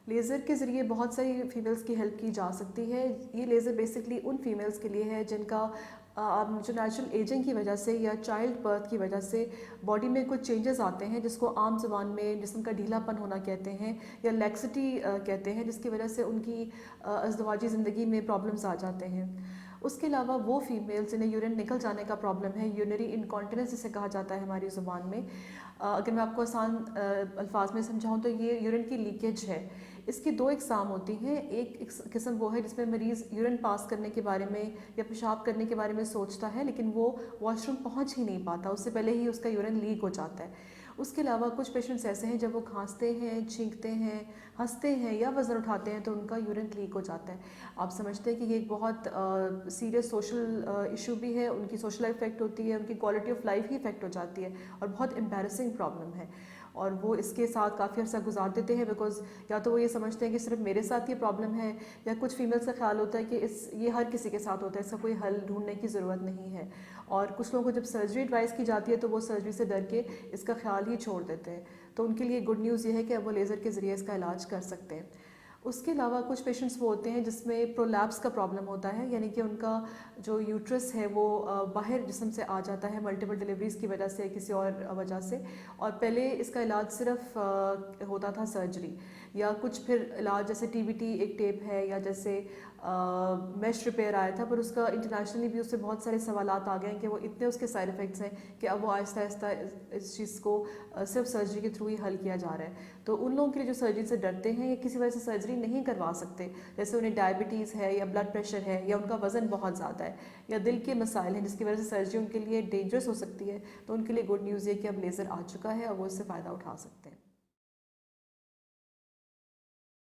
Laser کے ذریعے بہت ساری فیمیلز کی ہیلپ کی جا سکتی ہے. یہ لیزر بیسکلی ان فیمیلز کے لیے ہے جن کا جو نیچرل ایجنگ کی وجہ سے یا چائلڈ برتھ کی وجہ سے باڈی میں کچھ چینجز آتے ہیں جس کو عام زبان میں جسم کا ڈھیلا پن ہونا کہتے ہیں یا لیکسٹی کہتے ہیں، جس کی وجہ سے ان کی ازدواجی زندگی میں پرابلمز آ جاتے ہیں. اس کے علاوہ وہ فیمیل جنہیں یورین نکل جانے کا پرابلم ہے، یورینری انکانٹیننس جسے کہا جاتا ہے ہماری زبان میں، اگر میں آپ کو آسان الفاظ میں سمجھاؤں تو یہ یورین کی لیکیج ہے. اس کی دو اقسام ہوتی ہیں. ایک قسم وہ ہے جس میں مریض یورین پاس کرنے کے بارے میں یا پیشاب کرنے کے بارے میں سوچتا ہے لیکن وہ واش روم پہنچ ہی نہیں پاتا، اس سے پہلے ہی اس کا یورین لیک ہو جاتا ہے. اس کے علاوہ کچھ پیشنٹس ایسے ہیں جب وہ کھانستے ہیں، چھینکتے ہیں، ہنستے ہیں یا وزن اٹھاتے ہیں تو ان کا یورین لیک ہو جاتا ہے. آپ سمجھتے ہیں کہ یہ ایک بہت سیریس سوشل ایشو بھی ہے، ان کی سوشل لائف افیکٹ ہوتی ہے، ان کی کوالٹی آف لائف ہی افیکٹ ہو جاتی ہے اور بہت امبیرسنگ پرابلم ہے. اور وہ اس کے ساتھ کافی عرصہ گزار دیتے ہیں بیکاز یا تو وہ یہ سمجھتے ہیں کہ صرف میرے ساتھ یہ پرابلم ہے، یا کچھ فیمیلز کا خیال ہوتا ہے کہ یہ ہر کسی کے ساتھ ہوتا ہے، اس کا کوئی حل ڈھونڈنے کی ضرورت نہیں ہے. اور کچھ لوگوں کو جب سرجری ایڈوائز کی جاتی ہے تو وہ سرجری سے ڈر کے اس کا خیال ہی چھوڑ دیتے ہیں. تو ان کے لیے گڈ نیوز یہ ہے کہ اب وہ لیزر کے ذریعے اس کا علاج کر سکتے ہیں. اس کے علاوہ کچھ پیشنٹس وہ ہوتے ہیں جس میں پرولیپس کا پرابلم ہوتا ہے، یعنی کہ ان کا جو یوٹرس ہے وہ باہر جسم سے آ جاتا ہے ملٹیپل ڈیلیوریز کی وجہ سے، کسی اور وجہ سے، اور پہلے اس کا علاج صرف ہوتا تھا سرجری یا کچھ پھر علاج جیسے ٹی بی ٹی ایک ٹیپ ہے یا جیسے میش ریپیئر آیا تھا، پر اس کا انٹرنیشنلی بھی اس سے بہت سارے سوالات آ گئے ہیں کہ وہ اتنے اس کے سائڈ افیکٹس ہیں کہ اب وہ آہستہ آہستہ اس چیز کو صرف سرجری کے تھرو ہی حل کیا جا رہا ہے. تو ان لوگوں کے لیے جو سرجری سے ڈرتے ہیں یا کسی وجہ سے سرجری نہیں کروا سکتے، جیسے انہیں ڈائبٹیز ہے یا بلڈ پریشر ہے یا ان کا وزن بہت زیادہ ہے یا دل کے مسائل ہیں جس کی وجہ سے سرجری ان کے لیے ڈینجرس ہو سکتی ہے، تو ان کے لیے گڈ نیوز یہ کہ اب لیزر آ چکا ہے اور وہ اس سے فائدہ اٹھا سکتے ہیں.